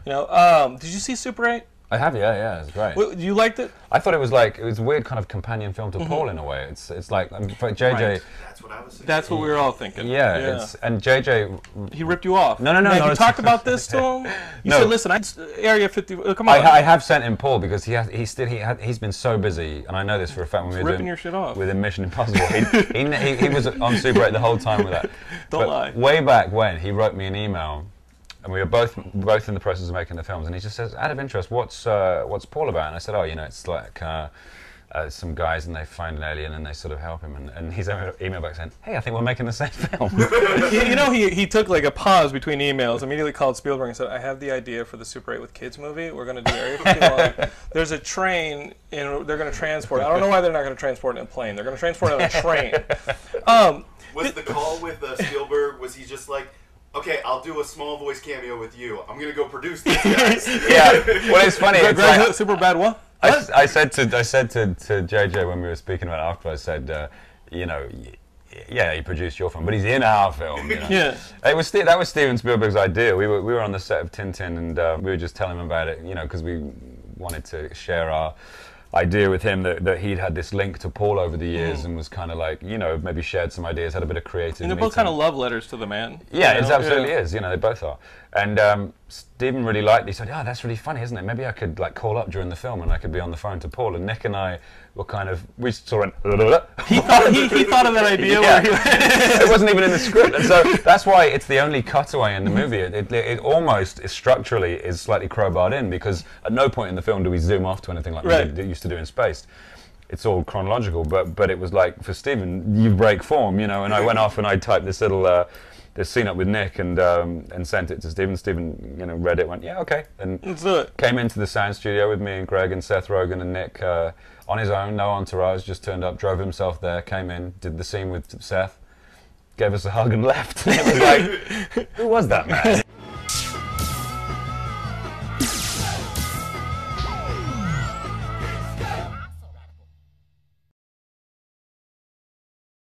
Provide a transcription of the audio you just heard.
You know, did you see Super 8? I have, yeah, it's great. Well, you liked it? I thought it was a weird kind of companion film to Paul in a way. It's like for JJ. Right. That's what I was thinking. That's what we were all thinking. Yeah, and JJ. He ripped you off. No. Have you talked about this to him? You said, "Listen, Area 50. Come on." I have sent him Paul because he's been so busy, and I know this for a fact. When we were ripping your shit off with Mission Impossible, he was on Super 8 the whole time with that. Don't lie. Way back when, he wrote me an email. And we were both in the process of making the films, and he just says, out of interest, what's Paul about? And I said, oh, you know, it's like some guys, and they find an alien, and they sort of help him. And he's emailed back saying, hey, I think we're making the same film. You know, he took like a pause between emails, immediately called Spielberg and said, I have the idea for the Super 8 with Kids movie. We're going to do Area 51. There's a train, and they're going to transport it. I don't know why they're not going to transport it in a plane. They're going to transport it on a train. Was the call with Spielberg, was he just like, okay, I'll do a small voice cameo with you. I'm gonna go produce this, guys. Yeah. Well, it's funny. It's like, Super bad what? I said to JJ when we were speaking about it after, I said, you know, yeah, he produced your film, but he's in our film. You know? Yeah. That was Steven Spielberg's idea. We were on the set of Tintin, and we were just telling him about it, you know, because we wanted to share our idea with him that he'd had this link to Paul over the years and was kind of like, you know, maybe shared some ideas, had a bit of creative. And they're both kind of love letters to the man. Yeah, it absolutely is. You know, they both are. And Stephen really liked it. He said, "Oh, that's really funny, isn't it? Maybe I could like call up during the film and I could be on the phone to Paul." And Nick and I were kind of, we sort of went, he thought of that idea. Yeah. Where it wasn't even in the script, and so that's why it's the only cutaway in the movie. It almost structurally is slightly crowbarred in, because at no point in the film do we zoom off to anything like we used to do in Spaced. It's all chronological, but it was like, for Stephen, you break form, you know. And I went off and I typed this little this scene up with Nick and sent it to Stephen. Stephen, you know, read it, went, yeah, okay, and let's do it. Came into the sound studio with me and Greg and Seth Rogen and Nick on his own, no entourage, just turned up, drove himself there, came in, did the scene with Seth, gave us a hug and left. And it was like, who was that man?